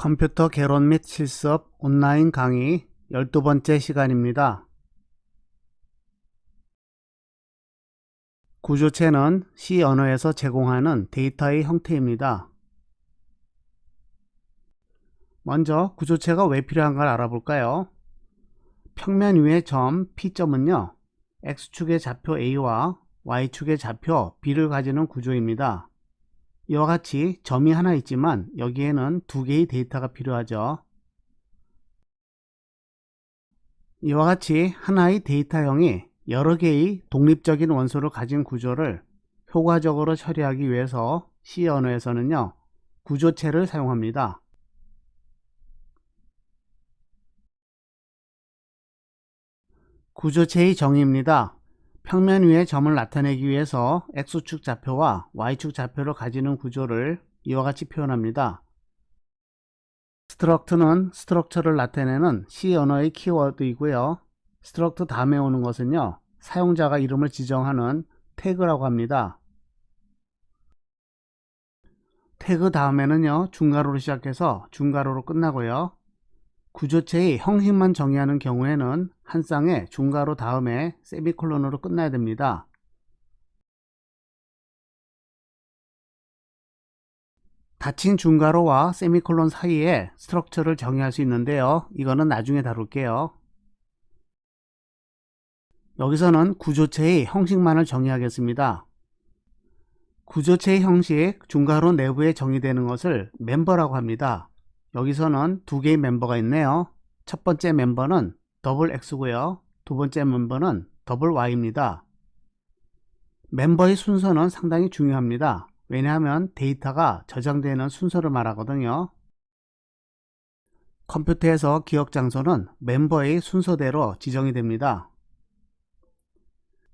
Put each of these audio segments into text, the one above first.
컴퓨터 개론 및 실습 온라인 강의 12번째 시간입니다. 구조체는 C 언어에서 제공하는 데이터의 형태입니다. 먼저 구조체가 왜 필요한가를 알아볼까요? 평면 위의 점 P점은요, X축의 좌표 A와 Y축의 좌표 B를 가지는 구조입니다. 이와 같이 점이 하나 있지만 여기에는 두 개의 데이터가 필요하죠. 이와 같이 하나의 데이터형이 여러 개의 독립적인 원소를 가진 구조를 효과적으로 처리하기 위해서 C 언어에서는요, 구조체를 사용합니다. 구조체의 정의입니다. 평면 위의 점을 나타내기 위해서 X축 좌표와 Y축 좌표를 가지는 구조를 이와 같이 표현합니다. 스트럭트는 스트럭처를 나타내는 C 언어의 키워드이고요. 스트럭트 다음에 오는 것은요, 사용자가 이름을 지정하는 태그라고 합니다. 태그 다음에는요, 중괄호로 시작해서 중괄호로 끝나고요. 구조체의 형식만 정의하는 경우에는 한 쌍의 중괄호 다음에 세미콜론으로 끝나야 됩니다. 닫힌 중괄호와 세미콜론 사이에 스트럭처를 정의할 수 있는데요. 이거는 나중에 다룰게요. 여기서는 구조체의 형식만을 정의하겠습니다. 구조체의 형식, 중괄호 내부에 정의되는 것을 멤버라고 합니다. 여기서는 두 개의 멤버가 있네요. 첫 번째 멤버는 더블 X고요. 두 번째 멤버는 더블 Y입니다. 멤버의 순서는 상당히 중요합니다. 왜냐하면 데이터가 저장되는 순서를 말하거든요. 컴퓨터에서 기억 장소는 멤버의 순서대로 지정이 됩니다.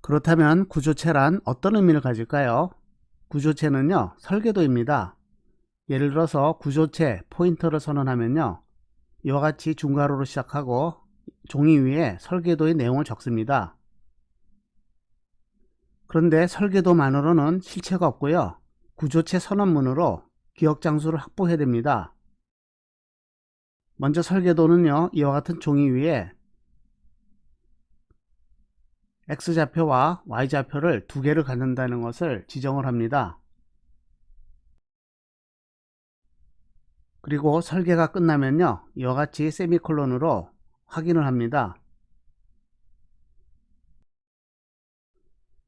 그렇다면 구조체란 어떤 의미를 가질까요? 구조체는요, 설계도입니다. 예를 들어서 구조체 포인터를 선언하면요, 이와 같이 중괄호로 시작하고 종이 위에 설계도의 내용을 적습니다. 그런데 설계도만으로는 실체가 없고요, 구조체 선언문으로 기억 장소를 확보해야 됩니다. 먼저 설계도는요, 이와 같은 종이 위에 X좌표와 Y좌표를 두 개를 갖는다는 것을 지정을 합니다. 그리고 설계가 끝나면요, 이와 같이 세미콜론으로 확인을 합니다.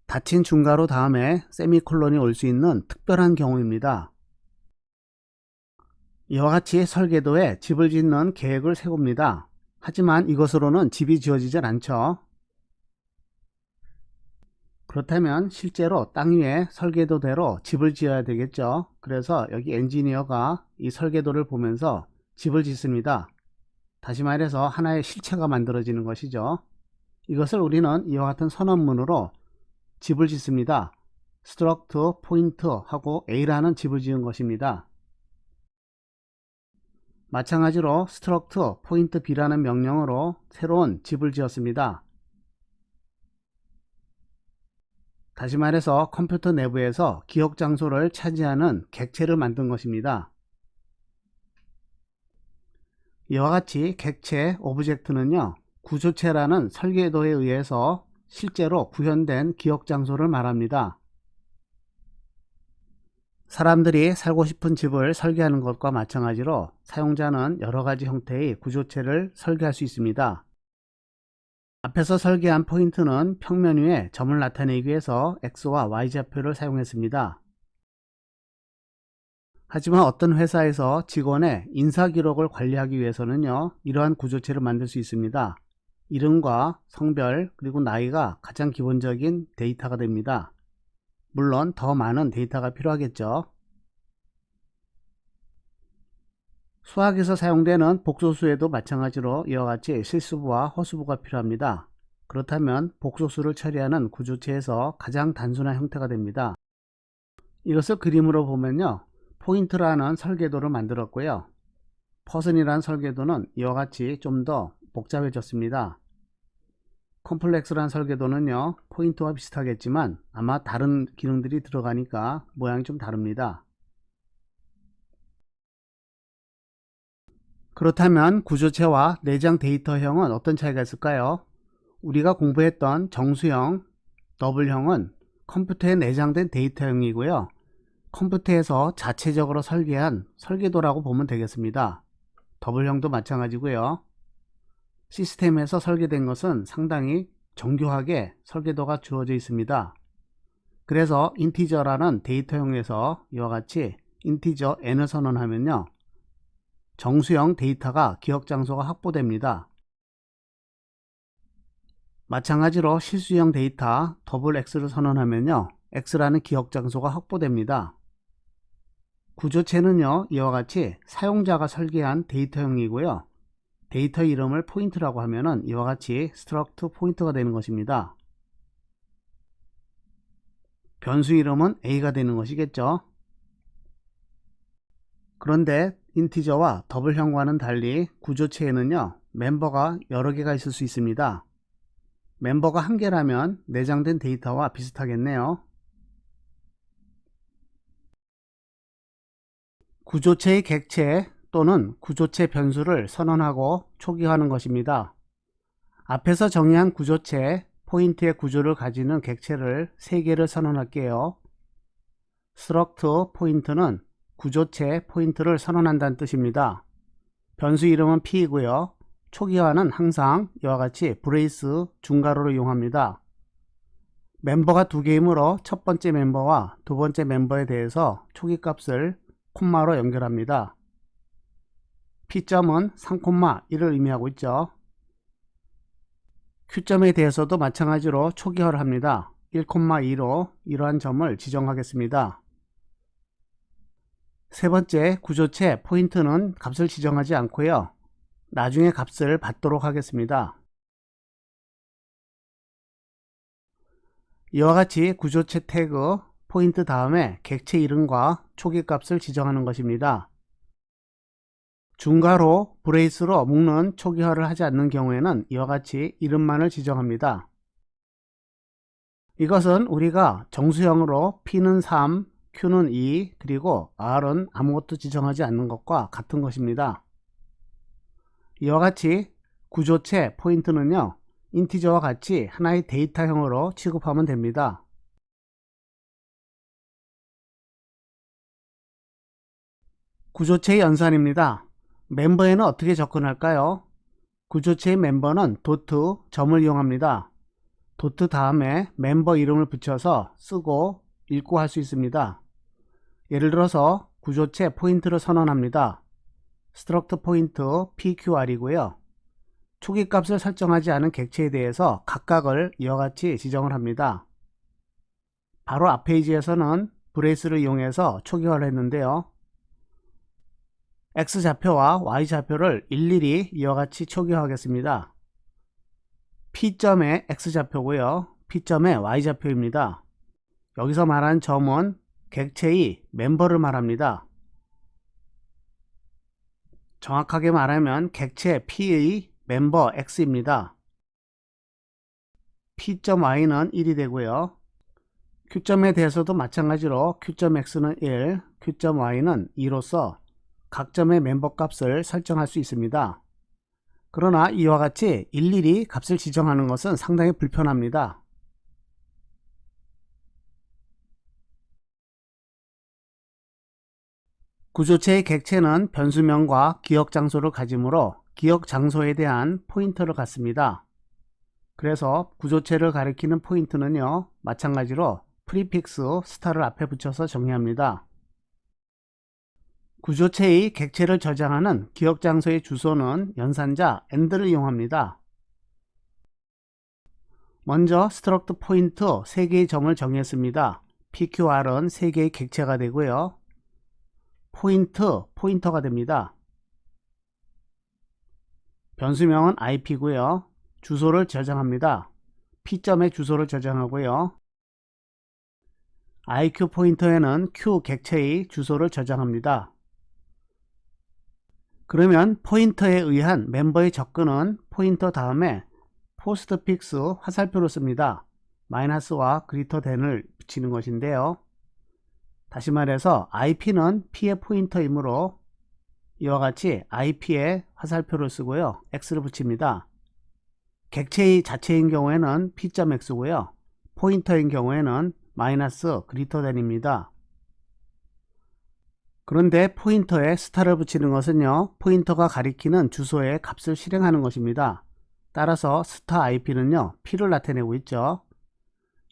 닫힌 중괄호 다음에 세미콜론이 올 수 있는 특별한 경우입니다. 이와 같이 설계도에 집을 짓는 계획을 세웁니다. 하지만 이것으로는 집이 지어지질 않죠. 그렇다면 실제로 땅 위에 설계도대로 집을 지어야 되겠죠. 그래서 여기 엔지니어가 이 설계도를 보면서 집을 짓습니다. 다시 말해서 하나의 실체가 만들어지는 것이죠. 이것을 우리는 이와 같은 선언문으로 집을 짓습니다. struct point 하고 A라는 집을 지은 것입니다. 마찬가지로 struct point B라는 명령으로 새로운 집을 지었습니다. 다시 말해서 컴퓨터 내부에서 기억 장소를 차지하는 객체를 만든 것입니다. 이와 같이 객체 오브젝트는요, 구조체라는 설계도에 의해서 실제로 구현된 기억 장소를 말합니다. 사람들이 살고 싶은 집을 설계하는 것과 마찬가지로 사용자는 여러 가지 형태의 구조체를 설계할 수 있습니다. 앞에서 설계한 포인트는 평면 위에 점을 나타내기 위해서 X와 Y좌표를 사용했습니다. 하지만 어떤 회사에서 직원의 인사기록을 관리하기 위해서는요, 이러한 구조체를 만들 수 있습니다. 이름과 성별 그리고 나이가 가장 기본적인 데이터가 됩니다. 물론 더 많은 데이터가 필요하겠죠. 수학에서 사용되는 복소수에도 마찬가지로 이와 같이 실수부와 허수부가 필요합니다. 그렇다면 복소수를 처리하는 구조체에서 가장 단순한 형태가 됩니다. 이것을 그림으로 보면요, 포인트라는 설계도를 만들었고요, 퍼슨이라는 설계도는 이와 같이 좀 더 복잡해졌습니다. 컴플렉스라는 설계도는요, 포인트와 비슷하겠지만 아마 다른 기능들이 들어가니까 모양이 좀 다릅니다. 그렇다면 구조체와 내장 데이터형은 어떤 차이가 있을까요? 우리가 공부했던 정수형, 더블형은 컴퓨터에 내장된 데이터형이고요. 컴퓨터에서 자체적으로 설계한 설계도라고 보면 되겠습니다. 더블형도 마찬가지고요. 시스템에서 설계된 것은 상당히 정교하게 설계도가 주어져 있습니다. 그래서 인티저라는 데이터형에서 이와 같이 인티저 n을 선언하면요, 정수형 데이터가 기억 장소가 확보됩니다. 마찬가지로 실수형 데이터 더블 x를 선언하면요, x라는 기억 장소가 확보됩니다. 구조체는요, 이와 같이 사용자가 설계한 데이터형이고요. 데이터 이름을 포인트라고 하면은 이와 같이 struct 포인트가 되는 것입니다. 변수 이름은 a가 되는 것이겠죠. 그런데 인티저와 더블형과는 달리 구조체에는요, 멤버가 여러 개가 있을 수 있습니다. 멤버가 한 개라면 내장된 데이터와 비슷하겠네요. 구조체의 객체 또는 구조체 변수를 선언하고 초기화하는 것입니다. 앞에서 정의한 구조체, 포인트의 구조를 가지는 객체를 3개를 선언할게요. struct 포인트는 구조체 포인트를 선언한다는 뜻입니다. 변수 이름은 p이고요. 초기화는 항상 이와 같이 브레이스 중괄호를 이용합니다. 멤버가 2개이므로 첫 번째 멤버와 두 번째 멤버에 대해서 초기값을 콤마로 연결합니다. p점은 3,1을 의미하고 있죠. q점에 대해서도 마찬가지로 초기화를 합니다. 1,2로 이러한 점을 지정하겠습니다. 세 번째 구조체 포인트는 값을 지정하지 않고요, 나중에 값을 받도록 하겠습니다. 이와 같이 구조체 태그 포인트 다음에 객체 이름과 초기 값을 지정하는 것입니다. 중괄호 브레이스로 묶는 초기화를 하지 않는 경우에는 이와 같이 이름만을 지정합니다. 이것은 우리가 정수형으로 p는 3, q는 2, 그리고 r은 아무것도 지정하지 않는 것과 같은 것입니다. 이와 같이 구조체 포인트는요, 인티저와 같이 하나의 데이터형으로 취급하면 됩니다. 구조체의 연산입니다. 멤버에는 어떻게 접근할까요? 구조체의 멤버는 도트 점을 이용합니다. 도트 다음에 멤버 이름을 붙여서 쓰고 읽고 할 수 있습니다. 예를 들어서 구조체 포인트를 선언합니다. struct 포인트 pqr이고요. 초기 값을 설정하지 않은 객체에 대해서 각각을 이와 같이 지정을 합니다. 바로 앞 페이지에서는 브레이스를 이용해서 초기화를 했는데요. X좌표와 Y좌표를 일일이 이와 같이 초기화하겠습니다. P점의 X좌표고요. P점의 Y좌표입니다. 여기서 말하는 점은 객체의 멤버를 말합니다. 정확하게 말하면 객체 P의 멤버 X입니다. P점Y는 1이 되고요. Q점에 대해서도 마찬가지로 Q점X는 1, Q점Y는 2로서 각 점의 멤버 값을 설정할 수 있습니다. 그러나 이와 같이 일일이 값을 지정하는 것은 상당히 불편합니다. 구조체의 객체는 변수명과 기억 장소를 가지므로 기억 장소에 대한 포인터를 갖습니다. 그래서 구조체를 가리키는 포인트는요, 마찬가지로 프리픽스 스타를 앞에 붙여서 정의합니다. 구조체의 객체를 저장하는 기억 장소의 주소는 연산자 AND를 이용합니다. 먼저 struct 포인트 3개의 점을 정했습니다. PQR은 3개의 객체가 되고요. 포인터가 됩니다. 변수명은 IP고요. 주소를 저장합니다. P점의 주소를 저장하고요. IQ 포인터에는 Q 객체의 주소를 저장합니다. 그러면 포인터에 의한 멤버의 접근은 포인터 다음에 포스트픽스 화살표를 씁니다. 마이너스와 그리터 댄을 붙이는 것인데요. 다시 말해서 IP는 P의 포인터이므로 이와 같이 IP에 화살표를 쓰고요. X를 붙입니다. 객체 자체인 경우에는 P.X고요. 포인터인 경우에는 마이너스 그리터 댄입니다. 그런데 포인터에 스타를 붙이는 것은요, 포인터가 가리키는 주소에 값을 실행하는 것입니다. 따라서 스타 IP는요, P를 나타내고 있죠.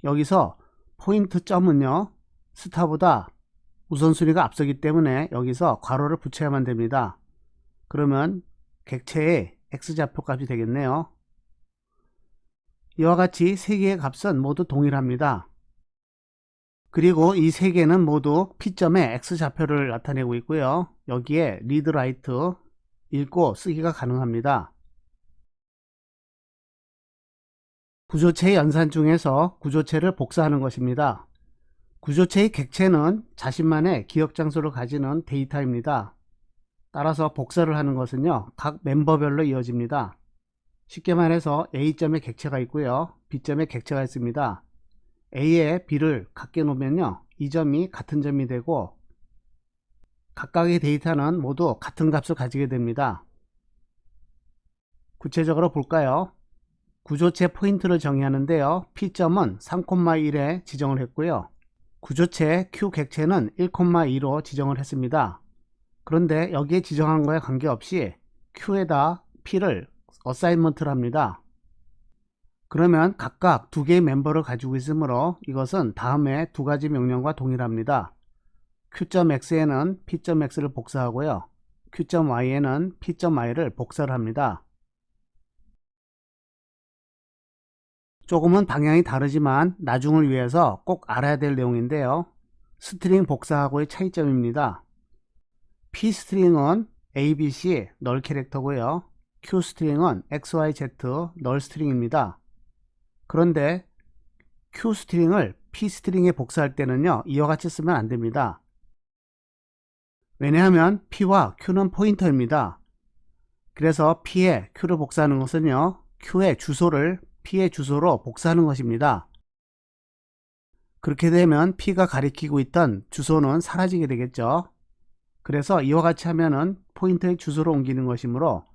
여기서 포인트 점은요, 스타보다 우선순위가 앞서기 때문에 여기서 괄호를 붙여야만 됩니다. 그러면 객체의 X좌표 값이 되겠네요. 이와 같이 세 개의 값은 모두 동일합니다. 그리고 이 세 개는 모두 P점의 X좌표를 나타내고 있고요. 여기에 리드 라이트 읽고 쓰기가 가능합니다. 구조체의 연산 중에서 구조체를 복사하는 것입니다. 구조체의 객체는 자신만의 기억 장소를 가지는 데이터입니다. 따라서 복사를 하는 것은요, 각 멤버별로 이어집니다. 쉽게 말해서 A점에 객체가 있고요, B점에 객체가 있습니다. A에 B를 같게 놓으면요, 이 점이 같은 점이 되고 각각의 데이터는 모두 같은 값을 가지게 됩니다. 구체적으로 볼까요? 구조체 포인트를 정의하는데요, P점은 3,1에 지정을 했고요, 구조체 Q 객체는 1,2로 지정을 했습니다. 그런데 여기에 지정한 거에 관계없이 Q에다 P를 어사인먼트를 합니다. 그러면 각각 두 개의 멤버를 가지고 있으므로 이것은 다음에 두 가지 명령과 동일합니다. Q.X에는 P.X를 복사하고요, Q.Y에는 P.Y를 복사를 합니다. 조금은 방향이 다르지만 나중을 위해서 꼭 알아야 될 내용인데요. 스트링 복사하고의 차이점입니다. P스트링은 ABC 널 캐릭터고요, Q스트링은 XYZ 널 스트링입니다. 그런데 Q스트링을 P스트링에 복사할 때는요, 이와 같이 쓰면 안됩니다. 왜냐하면 P와 Q는 포인터입니다. 그래서 P에 Q를 복사하는 것은요, Q의 주소를 P의 주소로 복사하는 것입니다. 그렇게 되면 P가 가리키고 있던 주소는 사라지게 되겠죠. 그래서 이와 같이 하면은 포인터의 주소로 옮기는 것이므로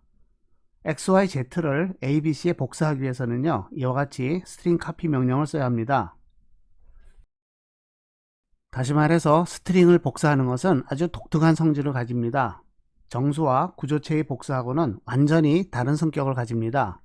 XYZ를 ABC에 복사하기 위해서는요, 이와 같이 스트링 카피 명령을 써야 합니다. 다시 말해서 스트링을 복사하는 것은 아주 독특한 성질을 가집니다. 정수와 구조체의 복사하고는 완전히 다른 성격을 가집니다.